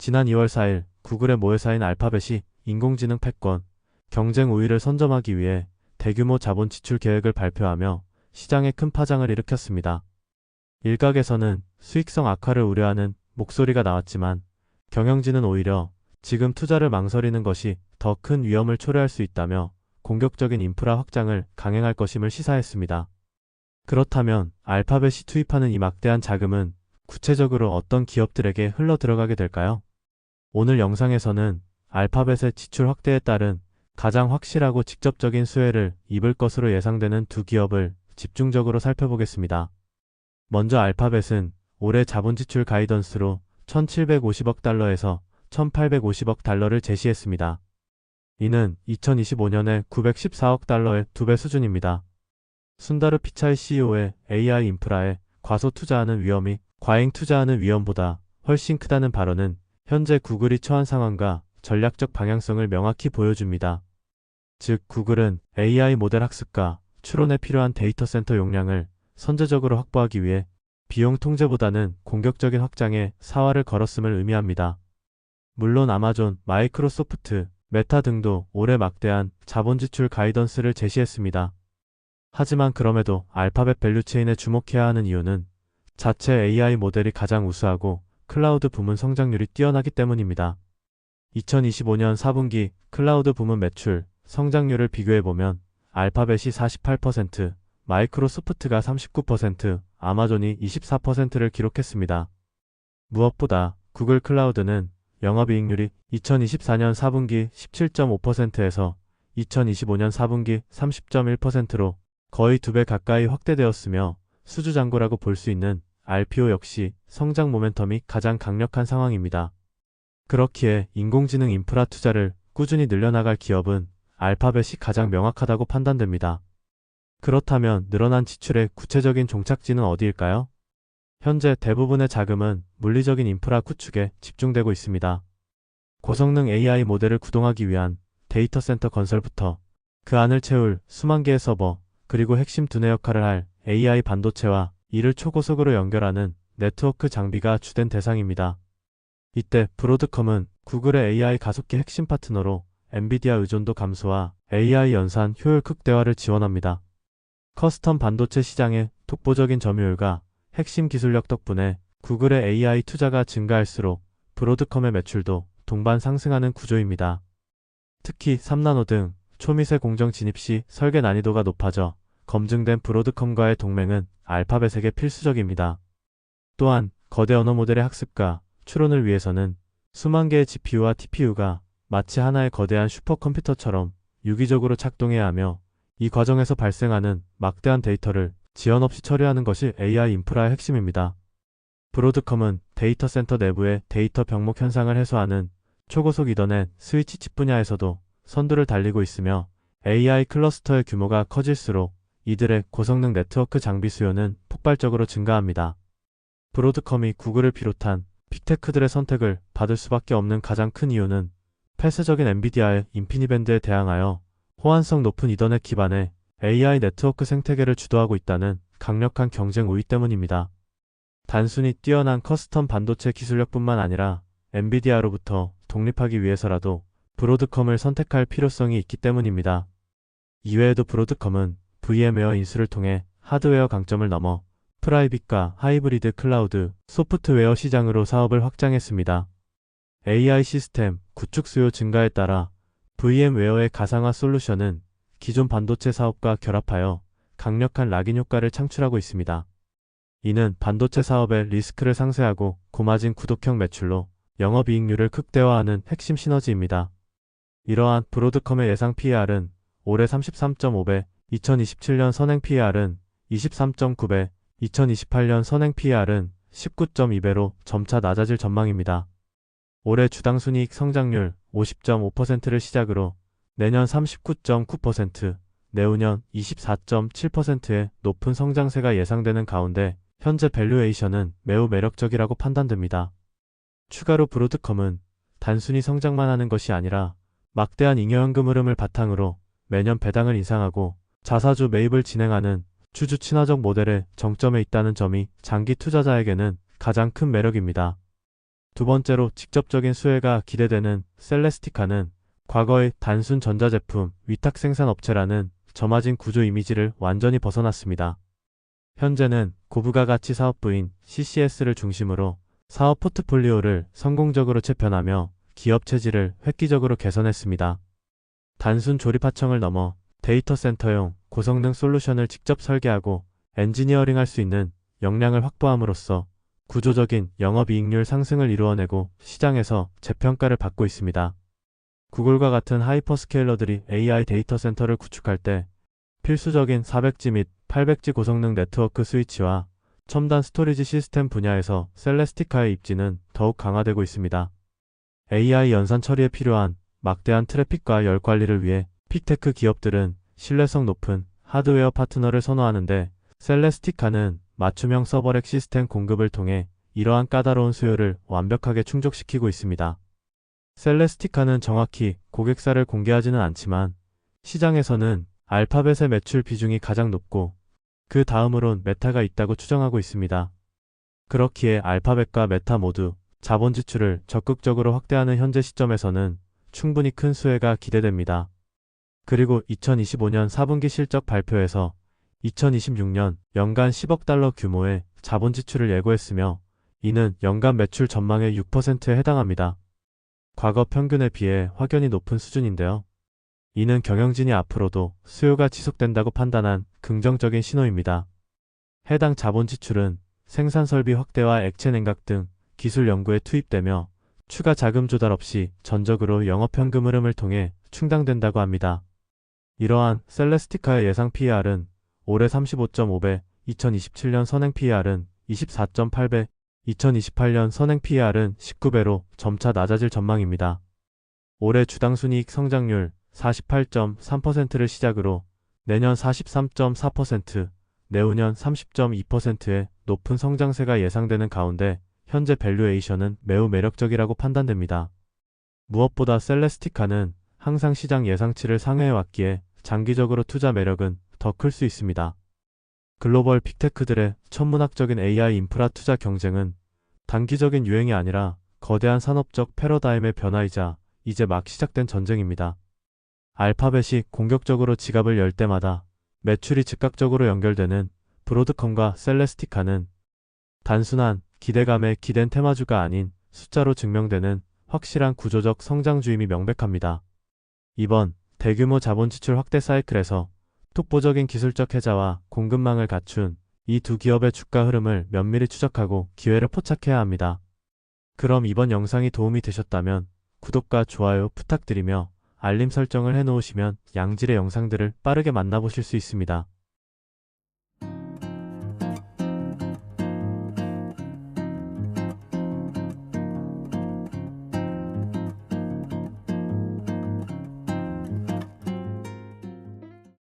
지난 2월 4일 구글의 모회사인 알파벳이 인공지능 패권, 경쟁 우위를 선점하기 위해 대규모 자본 지출 계획을 발표하며 시장에 큰 파장을 일으켰습니다. 일각에서는 수익성 악화를 우려하는 목소리가 나왔지만 경영진은 오히려 지금 투자를 망설이는 것이 더 큰 위험을 초래할 수 있다며 공격적인 인프라 확장을 강행할 것임을 시사했습니다. 그렇다면 알파벳이 투입하는 이 막대한 자금은 구체적으로 어떤 기업들에게 흘러 들어가게 될까요? 오늘 영상에서는 알파벳의 지출 확대에 따른 가장 확실하고 직접적인 수혜를 입을 것으로 예상되는 두 기업을 집중적으로 살펴보겠습니다. 먼저 알파벳은 올해 자본 지출 가이던스로 1,750억 달러에서 1,850억 달러를 제시했습니다. 이는 2025년에 914억 달러의 2배 수준입니다. 순다르 피차이 CEO의 AI 인프라에 과소 투자하는 위험이 과잉 투자하는 위험보다 훨씬 크다는 발언은 현재 구글이 처한 상황과 전략적 방향성을 명확히 보여줍니다. 즉, 구글은 AI 모델 학습과 추론에 필요한 데이터 센터 용량을 선제적으로 확보하기 위해 비용 통제보다는 공격적인 확장에 사활을 걸었음을 의미합니다. 물론 아마존, 마이크로소프트, 메타 등도 올해 막대한 자본 지출 가이던스를 제시했습니다. 하지만 그럼에도 알파벳 밸류체인에 주목해야 하는 이유는 자체 AI 모델이 가장 우수하고 클라우드 부문 성장률이 뛰어나기 때문입니다. 2025년 4분기 클라우드 부문 매출 성장률을 비교해보면 알파벳이 48%, 마이크로소프트가 39%, 아마존이 24%를 기록했습니다. 무엇보다 구글 클라우드는 영업이익률이 2024년 4분기 17.5%에서 2025년 4분기 30.1%로 거의 2배 가까이 확대되었으며 수주장고라고 볼 수 있는 RPO 역시 성장 모멘텀이 가장 강력한 상황입니다. 그렇기에 인공지능 인프라 투자를 꾸준히 늘려나갈 기업은 알파벳이 가장 명확하다고 판단됩니다. 그렇다면 늘어난 지출의 구체적인 종착지는 어디일까요? 현재 대부분의 자금은 물리적인 인프라 구축에 집중되고 있습니다. 고성능 AI 모델을 구동하기 위한 데이터 센터 건설부터 그 안을 채울 수만 개의 서버, 그리고 핵심 두뇌 역할을 할 AI 반도체와 이를 초고속으로 연결하는 네트워크 장비가 주된 대상입니다. 이때 브로드컴은 구글의 AI 가속기 핵심 파트너로 엔비디아 의존도 감소와 AI 연산 효율 극대화를 지원합니다. 커스텀 반도체 시장의 독보적인 점유율과 핵심 기술력 덕분에 구글의 AI 투자가 증가할수록 브로드컴의 매출도 동반 상승하는 구조입니다. 특히 3나노 등 초미세 공정 진입 시 설계 난이도가 높아져 검증된 브로드컴과의 동맹은 알파벳에게 필수적입니다. 또한 거대 언어 모델의 학습과 추론을 위해서는 수만 개의 GPU와 TPU가 마치 하나의 거대한 슈퍼컴퓨터처럼 유기적으로 작동해야 하며 이 과정에서 발생하는 막대한 데이터를 지연 없이 처리하는 것이 AI 인프라의 핵심입니다. 브로드컴은 데이터 센터 내부의 데이터 병목 현상을 해소하는 초고속 이더넷 스위치 칩 분야에서도 선두를 달리고 있으며 AI 클러스터의 규모가 커질수록 이들의 고성능 네트워크 장비 수요는 폭발적으로 증가합니다. 브로드컴이 구글을 비롯한 빅테크들의 선택을 받을 수밖에 없는 가장 큰 이유는 폐쇄적인 엔비디아의 인피니밴드에 대항하여 호환성 높은 이더넷 기반의 AI 네트워크 생태계를 주도하고 있다는 강력한 경쟁 우위 때문입니다. 단순히 뛰어난 커스텀 반도체 기술력뿐만 아니라 엔비디아로부터 독립하기 위해서라도 브로드컴을 선택할 필요성이 있기 때문입니다. 이외에도 브로드컴은 VM웨어 인수를 통해 하드웨어 강점을 넘어 프라이빗과 하이브리드 클라우드, 소프트웨어 시장으로 사업을 확장했습니다. AI 시스템, 구축 수요 증가에 따라 VM웨어의 가상화 솔루션은 기존 반도체 사업과 결합하여 강력한 락인 효과를 창출하고 있습니다. 이는 반도체 사업의 리스크를 상쇄하고 고마진 구독형 매출로 영업이익률을 극대화하는 핵심 시너지입니다. 이러한 브로드컴의 예상 PER은 올해 33.5배, 2027년 선행 PER은 23.9배, 2028년 선행 PER은 19.2배로 점차 낮아질 전망입니다. 올해 주당 순이익 성장률 50.5%를 시작으로 내년 39.9%, 내후년 24.7%의 높은 성장세가 예상되는 가운데 현재 밸류에이션은 매우 매력적이라고 판단됩니다. 추가로 브로드컴은 단순히 성장만 하는 것이 아니라 막대한 잉여현금 흐름을 바탕으로 매년 배당을 인상하고 자사주 매입을 진행하는 주주 친화적 모델의 정점에 있다는 점이 장기 투자자에게는 가장 큰 매력입니다. 두 번째로 직접적인 수혜가 기대되는 셀레스티카는 과거의 단순 전자제품 위탁 생산 업체라는 점화진 구조 이미지를 완전히 벗어났습니다. 현재는 고부가 가치 사업부인 CCS를 중심으로 사업 포트폴리오를 성공적으로 재편하며 기업 체질을 획기적으로 개선했습니다. 단순 조립 하청을 넘어 데이터 센터용 고성능 솔루션을 직접 설계하고 엔지니어링할 수 있는 역량을 확보함으로써 구조적인 영업이익률 상승을 이루어내고 시장에서 재평가를 받고 있습니다. 구글과 같은 하이퍼스케일러들이 AI 데이터 센터를 구축할 때 필수적인 400G 및 800G 고성능 네트워크 스위치와 첨단 스토리지 시스템 분야에서 셀레스티카의 입지는 더욱 강화되고 있습니다. AI 연산 처리에 필요한 막대한 트래픽과 열 관리를 위해 빅테크 기업들은 신뢰성 높은 하드웨어 파트너를 선호하는데 셀레스티카는 맞춤형 서버렉 시스템 공급을 통해 이러한 까다로운 수요를 완벽하게 충족시키고 있습니다. 셀레스티카는 정확히 고객사를 공개하지는 않지만 시장에서는 알파벳의 매출 비중이 가장 높고 그 다음으론 메타가 있다고 추정하고 있습니다. 그렇기에 알파벳과 메타 모두 자본 지출을 적극적으로 확대하는 현재 시점에서는 충분히 큰 수혜가 기대됩니다. 그리고 2025년 4분기 실적 발표에서 2026년 연간 10억 달러 규모의 자본 지출을 예고했으며 이는 연간 매출 전망의 6%에 해당합니다. 과거 평균에 비해 확연히 높은 수준인데요. 이는 경영진이 앞으로도 수요가 지속된다고 판단한 긍정적인 신호입니다. 해당 자본 지출은 생산 설비 확대와 액체 냉각 등 기술 연구에 투입되며 추가 자금 조달 없이 전적으로 영업 현금 흐름을 통해 충당된다고 합니다. 이러한 셀레스티카의 예상 PER은 올해 35.5배, 2027년 선행 PER은 24.8배, 2028년 선행 PER은 19배로 점차 낮아질 전망입니다. 올해 주당순이익 성장률 48.3%를 시작으로 내년 43.4%, 내후년 30.2%의 높은 성장세가 예상되는 가운데 현재 밸류에이션은 매우 매력적이라고 판단됩니다. 무엇보다 셀레스티카는 항상 시장 예상치를 상회해왔기에 장기적으로 투자 매력은 더 클 수 있습니다. 글로벌 빅테크들의 천문학적인 AI 인프라 투자 경쟁은 단기적인 유행이 아니라 거대한 산업적 패러다임의 변화이자 이제 막 시작된 전쟁입니다. 알파벳이 공격적으로 지갑을 열 때마다 매출이 즉각적으로 연결되는 브로드컴과 셀레스티카는 단순한 기대감에 기댄 테마주가 아닌 숫자로 증명되는 확실한 구조적 성장주임이 명백합니다. 이번 대규모 자본 지출 확대 사이클에서 독보적인 기술적 혜자와 공급망을 갖춘 이 두 기업의 주가 흐름을 면밀히 추적하고 기회를 포착해야 합니다. 그럼 이번 영상이 도움이 되셨다면 구독과 좋아요 부탁드리며 알림 설정을 해놓으시면 양질의 영상들을 빠르게 만나보실 수 있습니다.